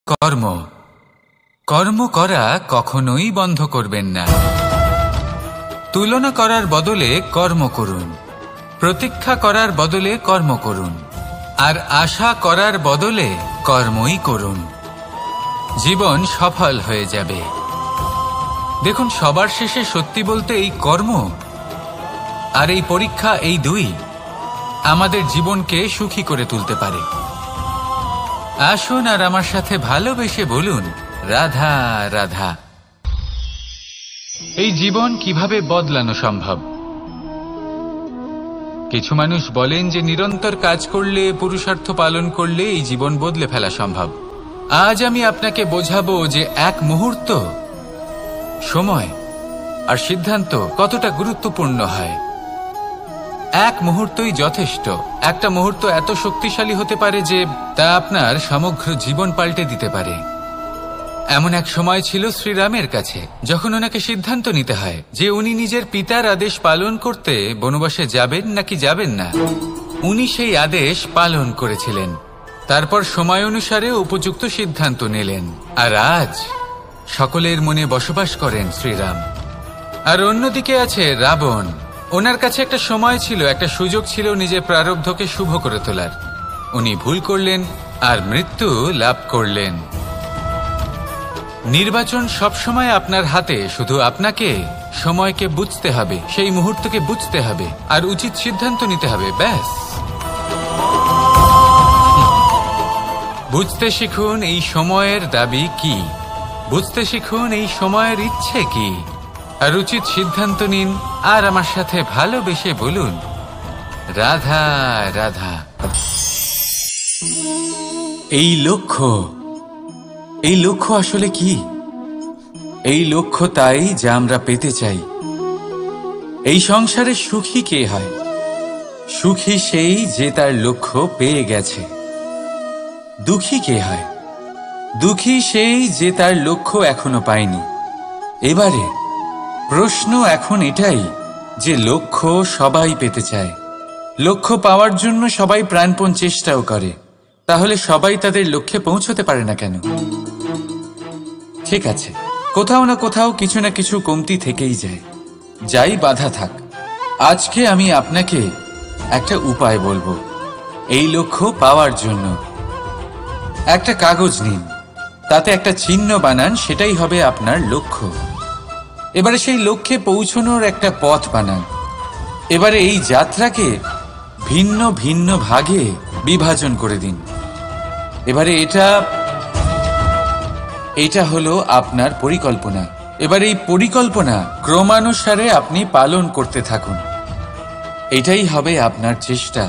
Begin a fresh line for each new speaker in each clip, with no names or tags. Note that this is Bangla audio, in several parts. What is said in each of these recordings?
কর্ম কর্ম করা কখনোই বন্ধ করবেন না। তুলনা করার বদলে কর্ম করুন, প্রতীক্ষা করার বদলে কর্ম করুন, আর আশা করার বদলে কর্মই করুন। জীবন সফল হয়ে যাবে। দেখুন, সবার শেষে সত্যি বলতে এই কর্ম আর এই পরীক্ষা, এই দুই আমাদের জীবনকে সুখী করে তুলতে পারে। আসুন আর আমার সাথে ভালোবেসে বলুন, রাধা রাধা। এই জীবন কিভাবে বদলানো সম্ভব? কিছু মানুষ বলেন যে নিরন্তর কাজ করলে, পুরুষার্থ পালন করলে এই জীবন বদলে ফেলা সম্ভব। আজ আমি আপনাকে বোঝাবো যে এক মুহূর্ত, সময় আর সিদ্ধান্ত কতটা গুরুত্বপূর্ণ হয়। এক মুহূর্তই যথেষ্ট। একটা মুহূর্ত এত শক্তিশালী হতে পারে যে তা আপনার সমগ্র জীবন পাল্টে দিতে পারে। এমন এক সময় ছিল শ্রীরামের কাছে, যখন ওনাকে সিদ্ধান্ত নিতে হয় যে উনি নিজের পিতার আদেশ পালন করতে বনবাসে যাবেন নাকি যাবেন না। উনি সেই আদেশ পালন করেছিলেন, তারপর সময় অনুসারে উপযুক্ত সিদ্ধান্ত নিলেন। আর আজ সকলের মনে বসবাস করেন শ্রীরাম। আর অন্যদিকে আছে রাবণ। ওনার কাছে একটা সময় ছিল, একটা সুযোগ ছিল নিজের প্রারব্ধকে শুভ করে তোলার। উনি ভুল করলেন আর মৃত্যু লাভ করলেন। নির্বাচন সবসময় আপনার হাতে, শুধু আপনাকে সময়কে বুঝতে হবে, সেই মুহূর্তকে বুঝতে হবে আর উচিত সিদ্ধান্ত নিতে হবে, ব্যাস। বুঝতে শিখুন এই সময়ের দাবি কি, বুঝতে শিখুন এই সময়ের ইচ্ছে কি, আর উচিত সিদ্ধান্ত নিন। আর আমার সাথে ভালোবেসে বলুন, রাধা রাধা। এই লক্ষ্য আসলে কি? এই লক্ষ্য তাই যা আমরা পেতে চাই। এই সংসারে সুখী কে হয়? সুখী সেই যে তার লক্ষ্য পেয়ে গেছে। দুঃখী কে হয়? দুঃখী সেই যে তার লক্ষ্য এখনো পায়নি। এবারে প্রশ্ন এখন এটাই যে লক্ষ্য সবাই পেতে চায়, লক্ষ্য পাওয়ার জন্য সবাই প্রাণপণ চেষ্টাও করে, তাহলে সবাই তাদের লক্ষ্যে পৌঁছতে পারে না কেন? ঠিক আছে, কোথাও না কোথাও কিছু না কিছু কমতি থেকেই যায়, যাই বাধা থাক। আজকে আমি আপনাকে একটা উপায় বলবো এই লক্ষ্য পাওয়ার জন্য। একটা কাগজ নিন, তাতে একটা চিহ্ন বানান, সেটাই হবে আপনার লক্ষ্য। এবারে সেই লক্ষ্যে পৌঁছানোর একটা পথ বানান। এবারে এই যাত্রাকে ভিন্ন ভিন্ন ভাগে বিভাজন করে দিন। এবারে এটা হলো আপনার পরিকল্পনা। এবার এই পরিকল্পনা ক্রমানুসারে আপনি পালন করতে থাকুন, এটাই হবে আপনার চেষ্টা।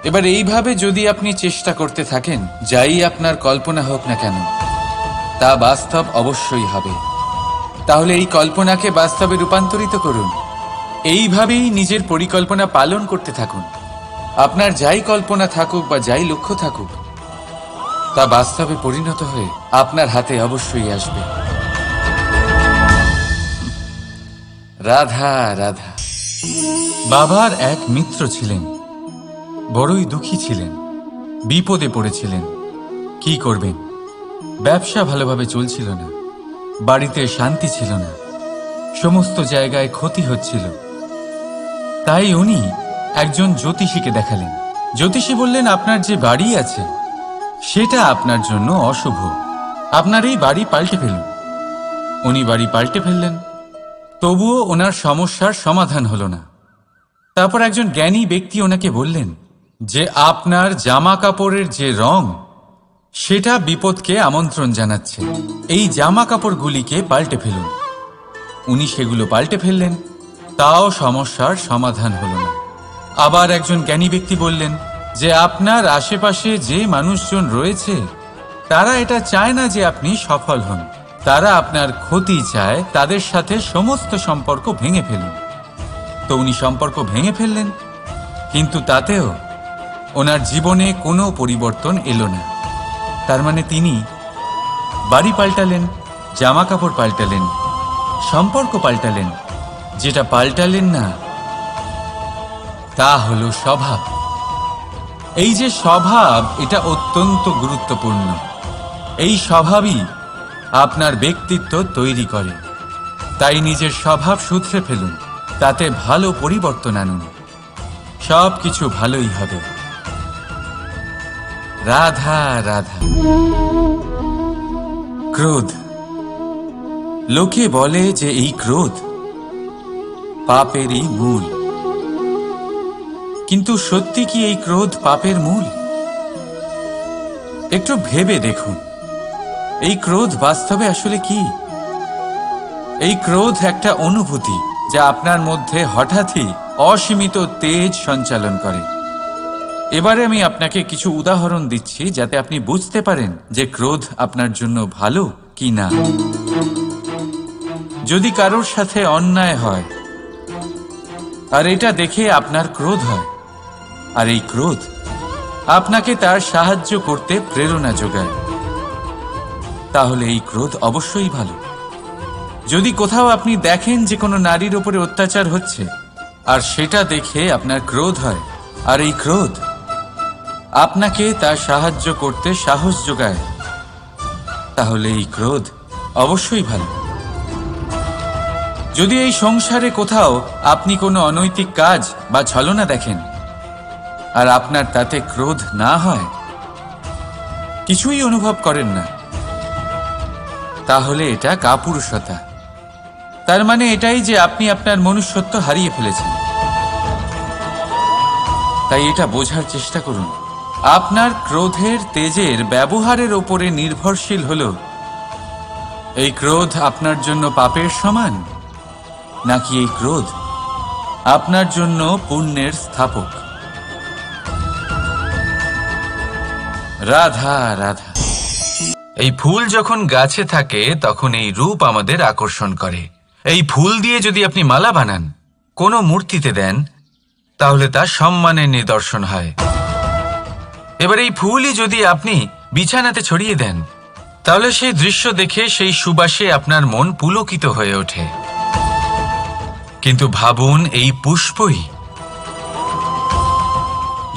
এবার এইভাবে যদি আপনি চেষ্টা করতে থাকেন, যাই আপনার কল্পনা হোক না কেন, তা বাস্তব অবশ্যই হবে। তাহলে এই কল্পনাকে বাস্তবে রূপান্তরিত করুন। এইভাবেই নিজের পরিকল্পনা পালন করতে থাকুন। আপনার যাই কল্পনা থাকুক বা যাই লক্ষ্য থাকুক, তা বাস্তবে পরিণত হয়ে আপনার হাতে অবশ্যই আসবে। রাধা রাধা। বাবার এক মিত্র ছিলেন, বড়ই দুঃখী ছিলেন, বিপদে পড়েছিলেন। কি করবেন? ব্যবসা ভালোভাবে চলছিল না, বাড়িতে শান্তি ছিল না, সমস্ত জায়গায় ক্ষতি হচ্ছিল। তাই উনি একজন জ্যোতিষীকে দেখালেন। জ্যোতিষী বললেন, আপনার যে বাড়ি আছে সেটা আপনার জন্য অশুভ, আপনার এই বাড়ি পাল্টে ফেলুন। উনি বাড়ি পাল্টে ফেললেন, তবুও ওনার সমস্যার সমাধান হলো না। তারপর একজন জ্ঞানী ব্যক্তি ওনাকে বললেন যে আপনার জামা কাপড়ের যে রং, সেটা বিপদকে আমন্ত্রণ জানাচ্ছে, এই জামা কাপড়গুলিকে পাল্টে ফেলুন। উনি সেগুলো পাল্টে ফেললেন, তাও সমস্যার সমাধান হলো না। আবার একজন জ্ঞানী ব্যক্তি বললেন যে আপনার আশেপাশে যে মানুষজন রয়েছে, তারা এটা চায় না যে আপনি সফল হন, তারা আপনার ক্ষতি চায়, তাদের সাথে সমস্ত সম্পর্ক ভেঙে ফেলুন। তো উনি সম্পর্ক ভেঙে ফেললেন, কিন্তু তাতেও ওনার জীবনে কোনো পরিবর্তন এলো না। তার মানে তিনি বাড়ি পাল্টালেন, জামা কাপড় পাল্টালেন, সম্পর্ক পাল্টালেন, যেটা পাল্টালেন না তা হলো স্বভাব। এই যে স্বভাব, এটা অত্যন্ত গুরুত্বপূর্ণ। এই স্বভাবই আপনার ব্যক্তিত্ব তৈরি করে। তাই নিজের স্বভাব শুধরে ফেলুন, তাতে ভালো পরিবর্তন আনুন, সব কিছু ভালোই হবে। রাধা রাধা। ক্রোধ। লোকে বলে যে এই ক্রোধ পাপেরই মূল, কিন্তু সত্যি কি এই ক্রোধ পাপের মূল? একটু ভেবে দেখুন, এই ক্রোধ বাস্তবে আসলে কি? এই ক্রোধ একটা অনুভূতি যা আপনার মধ্যে হঠাৎই অসীমিত তেজ সঞ্চালন করে। এবারে আমি আপনাকে কিছু উদাহরণ দিচ্ছি যাতে আপনি বুঝতে পারেন যে ক্রোধ আপনার জন্য ভালো কি না। যদি কারোর সাথে অন্যায় হয় আর এটা দেখে আপনার ক্রোধ হয়, আর এই ক্রোধ আপনাকে তার সাহায্য করতে প্রেরণা যোগায়, তাহলে এই ক্রোধ অবশ্যই ভালো। যদি কোথাও আপনি দেখেন যে কোনো নারীর উপরে অত্যাচার হচ্ছে আর সেটা দেখে আপনার ক্রোধ হয়, আর এই ক্রোধ আপনাকে তার সাহায্য করতে সাহস যোগায়, তাহলে এই ক্রোধ অবশ্যই ভালো। যদি এই সংসারে কোথাও আপনি কোনো অনৈতিক কাজ বা ছলনা দেখেন আর আপনার তাতে ক্রোধ না হয়, কিছুই অনুভব করেন না, তাহলে এটা কাপুরুষতা। তার মানে এটাই যে আপনি আপনার মনুষ্যত্ব হারিয়ে ফেলেছেন। তাই এটা বোঝার চেষ্টা করুন, আপনার ক্রোধের তেজের ব্যবহারের ওপরে নির্ভরশীল হল এই ক্রোধ আপনার জন্য পাপের সমান, নাকি এই ক্রোধ আপনার জন্য পুণ্যের স্থাপক। রাধা রাধা। এই ফুল যখন গাছে থাকে তখন এই রূপ আমাদের আকর্ষণ করে। এই ফুল দিয়ে যদি আপনি মালা বানান, কোনো মূর্তিতে দেন, তাহলে তা সম্মানের নিদর্শন হয়। এবার এই ফুলই যদি আপনি বিছানাতে ছড়িয়ে দেন, তাহলে সেই দৃশ্য দেখে সেই সুবাসে আপনার মন পুলকিত হয়ে ওঠে। কিন্তু ভাবুন, এই পুষ্পই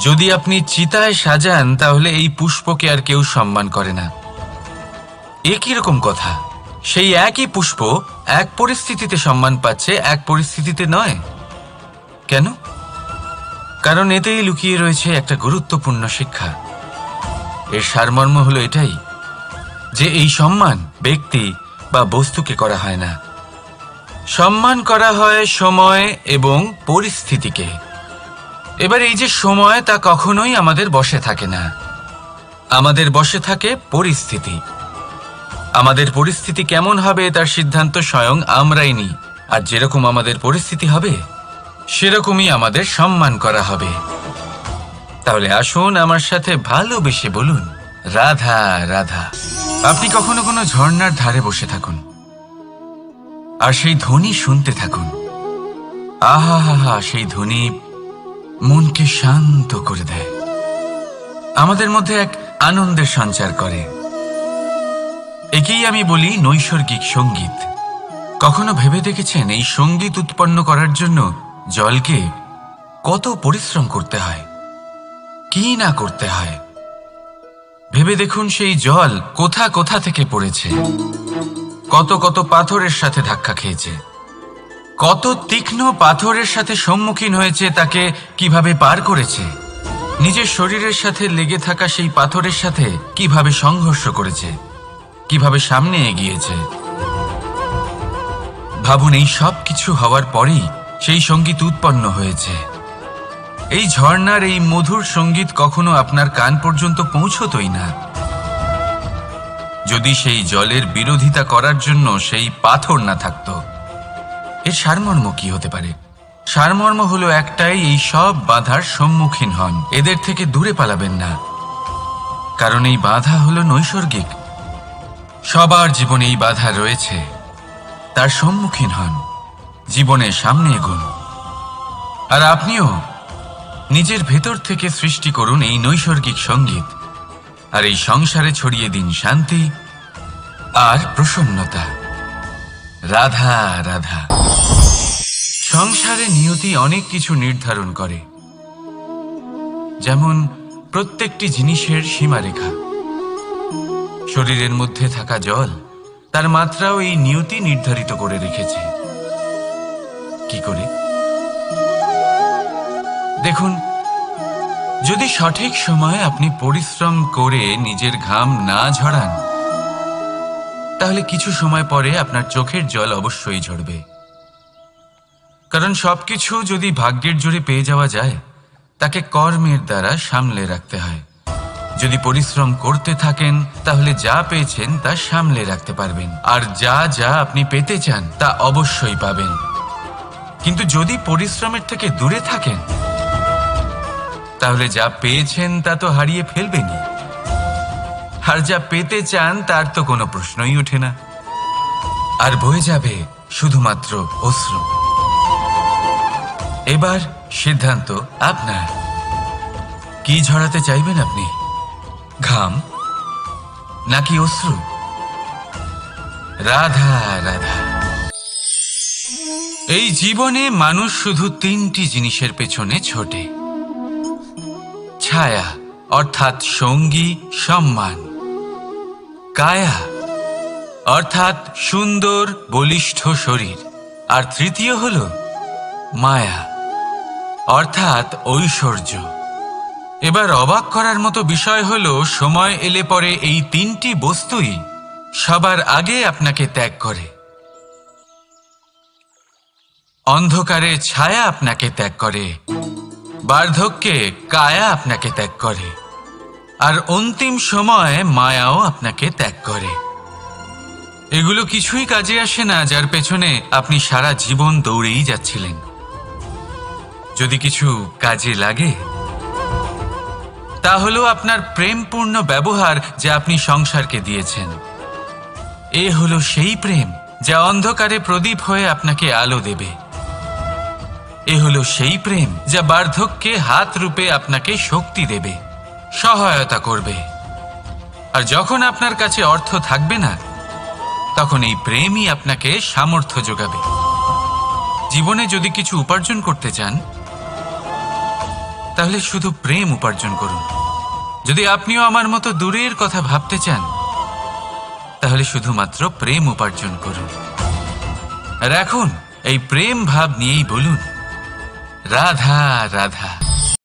যদি আপনি চিতায় সাজান, তাহলে এই পুষ্পকে আর কেউ সম্মান করে না। একই রকম কথা, সেই একই পুষ্প এক পরিস্থিতিতে সম্মান পাচ্ছে, এক পরিস্থিতিতে নয়। কেন? কারণ এতেই লুকিয়ে রয়েছে একটা গুরুত্বপূর্ণ শিক্ষা। এর সারমর্ম হলো এটাই যে এই সম্মান ব্যক্তি বা বস্তুকে করা হয় না, সম্মান করা হয় সময় এবং পরিস্থিতিকে। এবার এই যে সময়, তা কখনোই আমাদের বশে থাকে না, আমাদের বশে থাকে পরিস্থিতি। আমাদের পরিস্থিতি কেমন হবে তার সিদ্ধান্ত স্বয়ং আমরাই নিই, আর যেরকম আমাদের পরিস্থিতি হবে সেরকমই আমাদের সম্মান করা হবে। তাহলে আসুন আমার সাথে ভালোবেসে বলুন, রাধা রাধা। আপনি কখনো কোনো ঝর্ণার ধারে বসে থাকুন আর সেই ধ্বনি শুনতে থাকুন। আহা হা হা, সেই ধ্বনি মনকে শান্ত করে দেয়, আমাদের মধ্যে এক আনন্দের সঞ্চার করে। একেই আমি বলি নৈসর্গিক সঙ্গীত। কখনো ভেবে দেখেছেন এই সঙ্গীত উৎপন্ন করার জন্য জলকে কত পরিশ্রম করতে হয়, কি না করতে হয়? ভেবে দেখুন, সেই জল কোথা কোথা থেকে পড়েছে, কত কত পাথরের সাথে ধাক্কা খেয়েছে, কত তীক্ষ্ণ পাথরের সাথে সম্মুখীন হয়েছে, তাকে কিভাবে পার করেছে, নিজের শরীরের সাথে লেগে থাকা সেই পাথরের সাথে কিভাবে সংঘর্ষ করেছে, কিভাবে সামনে এগিয়েছে। ভাবুন, এই সব কিছু হওয়ার পরেই সেই সঙ্গীত উৎপন্ন হয়েছে। এই ঝর্ণার এই মধুর সঙ্গীত কখনো আপনার কান পর্যন্ত পৌঁছতই না যদি সেই জলের বিরোধিতা করার জন্য সেই পাথর না থাকত। এর সারমর্ম কি হতে পারে? সারমর্ম হলো একটাই, এই সব বাধার সম্মুখীন হন, এদের থেকে দূরে পালাবেন না, কারণ এই বাধা হলো নৈসর্গিক। সবার জীবনে এই বাধা রয়েছে, তার সম্মুখীন হন, জীবনের সামনে এগোন। আর আপনিও নিজের ভেতর থেকে সৃষ্টি করুন এই নৈসর্গিক সঙ্গীত, আর এই সংসারে ছড়িয়ে দিন শান্তি আর প্রসন্নতা। রাধা রাধা। সংসারে নিয়তি অনেক কিছু নির্ধারণ করে, যেমন প্রত্যেকটি জিনিসের সীমারেখা। শরীরের মধ্যে থাকা জল তার মাত্রাও এই নিয়তি নির্ধারিত করে রেখেছে। কি করে? দেখুন, যদি সঠিক সময়ে আপনি পরিশ্রম করে নিজের ঘাম না ঝরান, তাহলে কিছু সময় পরে আপনার চোখের জল অবশ্যই ঝরবে। কারণ সবকিছু যদি ভাগ্যের জোরে পেয়ে যাওয়া যায়, তাকে কর্মের দ্বারা সামলে রাখতে হয়। যদি পরিশ্রম করতে থাকেন, তাহলে যা পেয়েছেন তা সামলে রাখতে পারবেন, আর যা যা আপনি পেতে চান তা অবশ্যই পাবেন। কিন্তু যদি পরিশ্রমের থেকে দূরে থাকেন, তাহলে যা পেয়েছেন তা তো হারিয়ে ফেলবেনই, আর যা পেতে চান তার তো কোনো প্রশ্নই ওঠে না, আর বয়ে যাবে শুধুমাত্র অশ্রু। এবার সিদ্ধান্ত আপনার। কি ঝরাতে চাইবেন আপনি? ঘাম নাকি অশ্রু? রাধা রাধা। এই জীবনে মানুষ শুধু তিনটি জিনিসের পেছনে ছোটে: ছায়া অর্থাৎ সঙ্গী সম্মান, কায়া অর্থাৎ সুন্দর বলিষ্ঠ শরীর, আর তৃতীয় হল মায়া অর্থাৎ ঐশ্বর্য। এবার অবাক করার মতো বিষয় হলো, সময় এলে পরে এই তিনটি বস্তুই সবার আগে আপনাকে ত্যাগ করে। অন্ধকারে ছায়া আপনাকে ত্যাগ করে, বার্ধক্যে কায়া আপনাকে ত্যাগ করে, আর অন্তিম সময়ে মায়াও আপনাকে ত্যাগ করে। এগুলো কিছুই কাজে আসে না যার পেছনে আপনি সারা জীবন দৌড়েই যাচ্ছিলেন। যদি কিছু কাজে লাগে, তা হলো আপনার প্রেমপূর্ণ ব্যবহার যা আপনি সংসারকে দিয়েছেন। এ হলো সেই প্রেম যা অন্ধকারে প্রদীপ হয়ে আপনাকে আলো দেবে। এ হলো সেই প্রেম যা বার্ধক্যে হাত রূপে আপনাকে শক্তি দেবে, সহায়তা করবে। আর যখন আপনার কাছে অর্থ থাকবে না, তখন এই প্রেমই আপনাকে সামর্থ্য যোগাবে। জীবনে যদি কিছু উপার্জন করতে চান, তাহলে শুধু প্রেম উপার্জন করুন। যদি আপনিও আমার মতো দূরের কথা ভাবতে চান, তাহলে শুধুমাত্র প্রেম উপার্জন করুন। আর এখন এই প্রেম ভাব নিয়েই বলুন, রাধা রাধা।